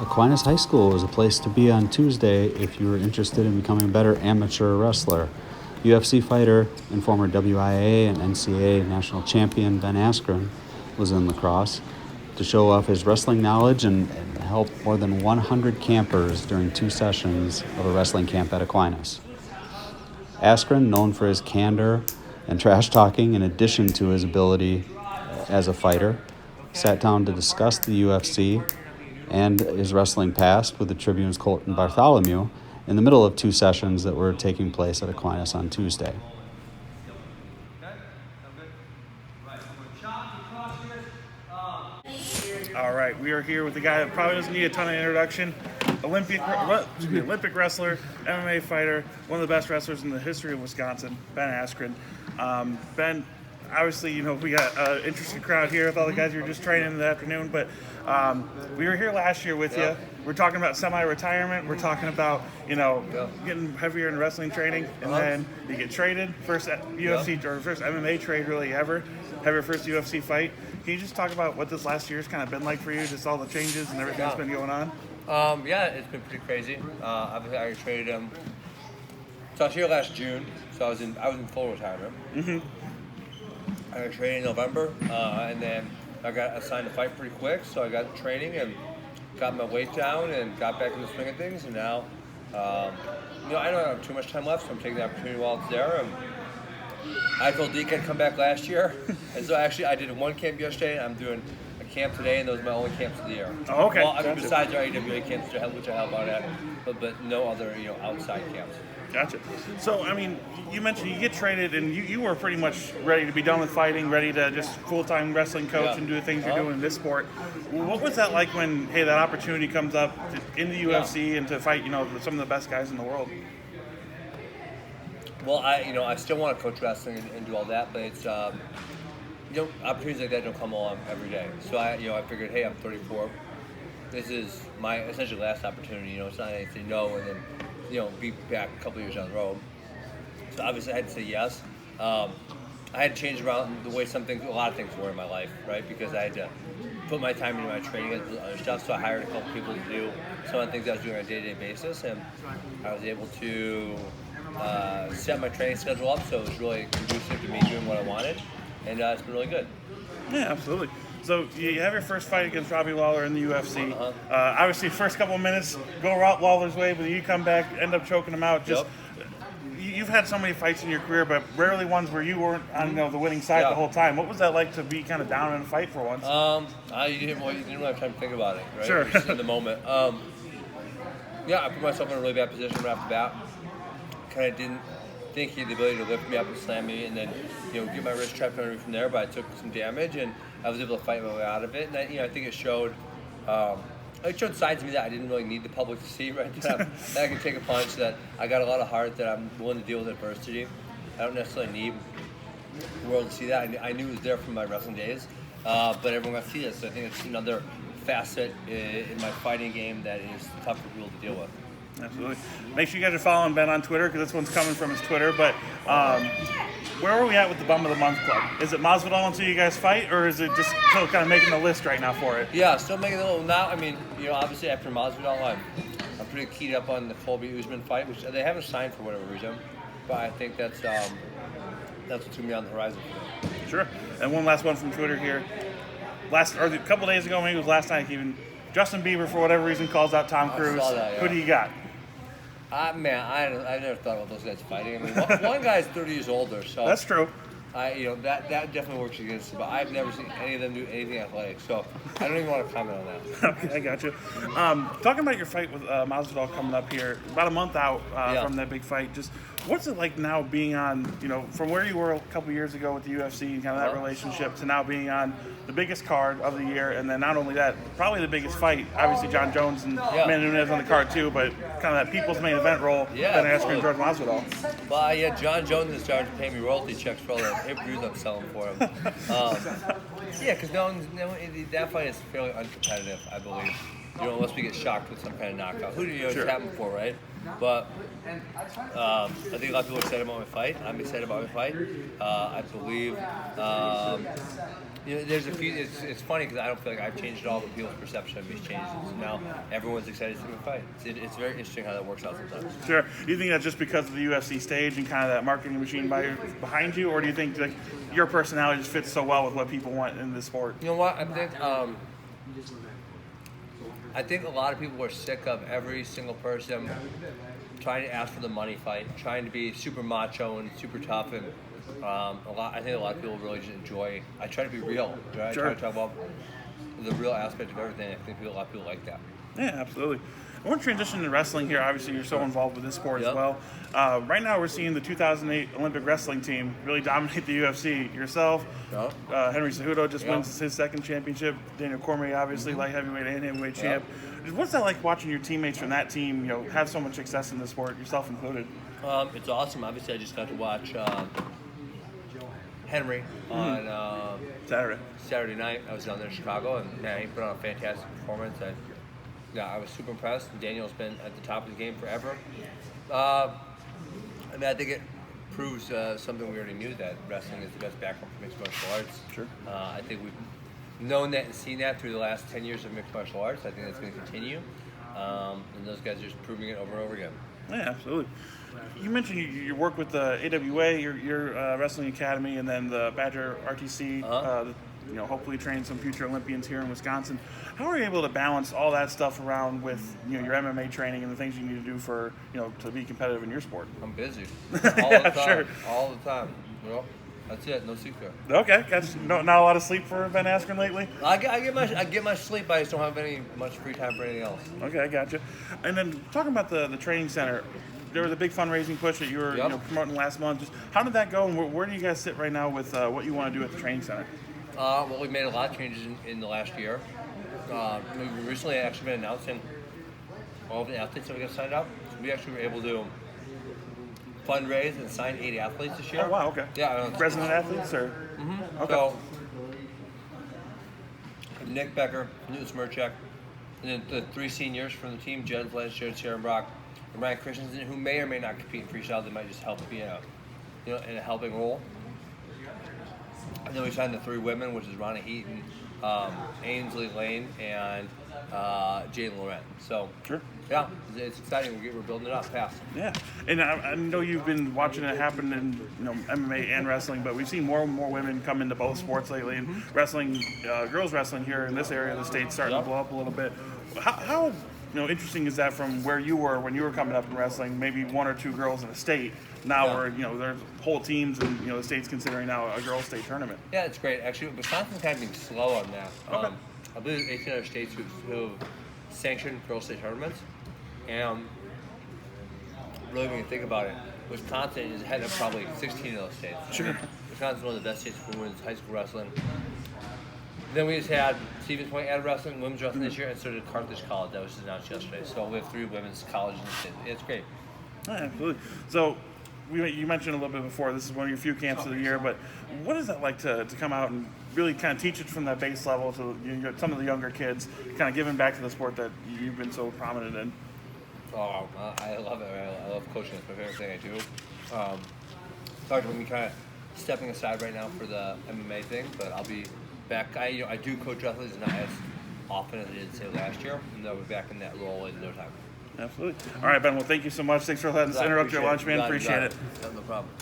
Aquinas High School was a place to be on Tuesday if you were interested in becoming a better amateur wrestler. UFC fighter and former WIAA and NCAA national champion Ben Askren was in the Crosse to show off his wrestling knowledge and help more than 100 campers during 2 sessions of a wrestling camp at Aquinas. Askren, known for his candor and trash talking in addition to his ability as a fighter, sat down to discuss the UFC and his wrestling past with the Tribune's Colten Bartholomew in the middle of 2 sessions that were taking place at Aquinas on Tuesday. All right, we are here with a guy that probably doesn't need a ton of introduction. Olympic wrestler, MMA fighter, one of the best wrestlers in the history of Wisconsin, Ben Askren. Ben, obviously, you know, we got an interesting crowd here with all the guys you were just training in the afternoon, but we were here last year with you. We're talking about semi-retirement. We're talking about, you know, getting heavier in wrestling training, and then you get traded. First UFC or first MMA trade really ever. Have your first UFC fight. Can you just talk about what this last year's kind of been like for you, just all the changes and everything that's been going on? Yeah, it's been pretty crazy. Obviously, I traded him. So I was here last June, so I was in full retirement. Mm-hmm. I got traded in November, and then I got assigned to fight pretty quick. So I got training and got my weight down and got back in the swing of things. And now, you know, I don't have too much time left, so I'm taking the opportunity while it's there. And I told Deke I'd come back last year, and so actually I did 1 camp yesterday, and I'm doing a camp today, and those are my only camps of the year. Oh, okay. Well, I mean, besides our AWA camps, which I help out at, but no other, you know, outside camps. Gotcha. So, I mean, you mentioned you get traded, and you were pretty much ready to be done with fighting, ready to just full-time wrestling coach and do the things you're doing in this sport. What was that like when, hey, that opportunity comes up in the UFC and to fight, you know, some of the best guys in the world? Well, I still want to coach wrestling and do all that, but it's, you know, opportunities like that don't come along every day. So I figured, hey, I'm 34. This is my essentially last opportunity. You know, it's not anything no, and then, you know, be back a couple years down the road. So obviously I had to say yes. I had to change around the way a lot of things were in my life, right? Because I had to put my time into my training and other stuff. So I hired a couple people to do some of the things I was doing on a day-to-day basis, and I was able to set my training schedule up, so it was really conducive to me doing what I wanted, and it's been really good. Yeah, absolutely. So you have your first fight against Robbie Lawler in the UFC. Obviously, first couple of minutes go Lawler's way, but you come back, end up choking him out. You've had so many fights in your career, but rarely ones where you weren't on the winning side the whole time. What was that like to be kind of down in a fight for once? You didn't really have time to think about it, right? Sure. Just in the moment. I put myself in a really bad position right off the bat. Kind of didn't think he had the ability to lift me up and slam me, and then, you know, get my wrist trapped under me from there. But I took some damage, and I was able to fight my way out of it. And I think it showed. It showed sides of me that I didn't really need the public to see, right? That I can take a punch, that I got a lot of heart, that I'm willing to deal with adversity. I don't necessarily need the world to see that. I knew it was there from my wrestling days, but everyone got to see this. So I think it's another facet in my fighting game that is tough for people to deal with. Absolutely. Make sure you guys are following Ben on Twitter, because this one's coming from his Twitter. But where are we at with the Bum of the Month Club? Is it Masvidal until you guys fight, or is it just still kind of making the list right now for it? Yeah, still making the list. Now, I mean, you know, obviously after Masvidal, I'm pretty keyed up on the Colby Usman fight, which they haven't signed for whatever reason. But I think that's what's going to be on the horizon for them. Sure. And one last one from Twitter here. A couple days ago, maybe it was last night even, Justin Bieber, for whatever reason, calls out Tom Cruise. I saw that, yeah. Who do you got? Man, I never thought about those guys fighting. I mean, one guy's 30 years older, so that's true. That definitely works against it. But I've never seen any of them do anything athletic, so I don't even want to comment on that. Okay, I got you. Talking about your fight with Masvidal coming up here, about a month out from that big fight. Just what's it like now being on, you know, from where you were a couple years ago with the UFC and kind of that relationship to now being on the biggest card of the year, and then not only that, probably the biggest fight. Obviously, Jon Jones and Amanda Nunes on the card too, but kind of that people's main event role. Ben Askren and George Masvidal. Well, yeah, Jon Jones is starting to pay me royalty checks for all the pay-per-views I'm selling for him. Because that fight is fairly uncompetitive, I believe. You know, unless we get shocked with some kind of knockout. Who do you know it's happened before, right? But I think a lot of people are excited about my fight. I'm excited about my fight. I believe There's a few. It's funny because I don't feel like I've changed at all, but people's perception of me's changed. So now everyone's excited to see me fight. It's very interesting how that works out sometimes. Sure. Do you think that's just because of the UFC stage and kind of that marketing machine behind you, or do you think like your personality just fits so well with what people want in the sport? You know what? I think a lot of people are sick of every single person trying to ask for the money fight, trying to be super macho and super tough, and I think a lot of people really just enjoy. I try to be real. Right? Sure. I try to talk about the real aspect of everything. I think a lot of people like that. Yeah, absolutely. I want to transition to wrestling here. Obviously, you're so involved with this sport as well. Right now, we're seeing the 2008 Olympic wrestling team really dominate the UFC. Yourself, Henry Cejudo just wins his second championship. Daniel Cormier, obviously, light heavyweight and heavyweight champ. What's that like watching your teammates from that team, have so much success in the sport, yourself included? It's awesome. Obviously, I just got to watch Henry on Saturday night. I was down there in Chicago, and he put on a fantastic performance. I was super impressed. Daniel's been at the top of the game forever. I think it proves something we already knew, that wrestling is the best background for mixed martial arts. Sure. I think we've known that and seen that through the last 10 years of mixed martial arts. I think that's going to continue. And those guys are just proving it over and over again. Yeah, absolutely. You mentioned you work with the AWA, your wrestling academy, and then the Badger RTC. Hopefully train some future Olympians here in Wisconsin. How are you able to balance all that stuff around with your MMA training and the things you need to do for to be competitive in your sport? I'm busy all the time. Sure. All the time. That's it. No secret. Okay, not a lot of sleep for Ben Askren lately. I get my sleep. I just don't have much free time for anything else. Okay, gotcha. And then talking about the training center, there was a big fundraising push that you were promoting last month. Just how did that go, and where do you guys sit right now with what you want to do at the training center? Well, we've made a lot of changes in the last year. We recently actually been announcing all of the athletes that we got signed up. So we actually were able to fundraise and sign 8 athletes this year. Oh, wow, okay. Yeah. Resident athletes, or? Mm-hmm. Okay. So, Nick Becker, Newton Smirchek, and then the 3 seniors from the team, Jen Blanche, Jared Sharon Brock, and Ryan Christensen, who may or may not compete in freestyle. They might just help be in a helping role. And then we signed the 3 women, which is Ronnie Heaton, Ainsley Lane, and Jane Loren. So, sure. Yeah, it's exciting. We're building it up fast. Yeah, and I know you've been watching it happen in MMA and wrestling, but we've seen more and more women come into both sports lately. And wrestling, girls wrestling here in this area of the state starting to blow up a little bit. How interesting is that from where you were when you were coming up in wrestling? Maybe 1 or 2 girls in a state. Now we're there's whole teams, and the state's considering now a girls' state tournament. Yeah, it's great. Actually, Wisconsin's kind of being slow on that. Okay. I believe there's 18 other states who've sanctioned girls' state tournaments. And really, when you think about it, Wisconsin is ahead of probably 16 of those states. Sure. Wisconsin's one of the best states for women's high school wrestling. Then we just had Stevens Point added wrestling, women's wrestling this year, and so did Carthage College. That was just announced yesterday. So we have 3 women's colleges in the state. It's great. Yeah, absolutely. So you mentioned a little bit before, this is one of your few camps of the year, but what is that like to come out and really kind of teach it from that base level to some of the younger kids, kind of giving back to the sport that you've been so prominent in? Oh, I love it. I love coaching. It's my favorite thing I do. Sorry for me kind of stepping aside right now for the MMA thing, but I'll be back. I do coach athletes not as often as I did, say, last year, and I'll be back in that role in no time. Absolutely. All right, Ben. Well, thank you so much. Thanks for letting us interrupt your lunch, man. Appreciate it. No problem.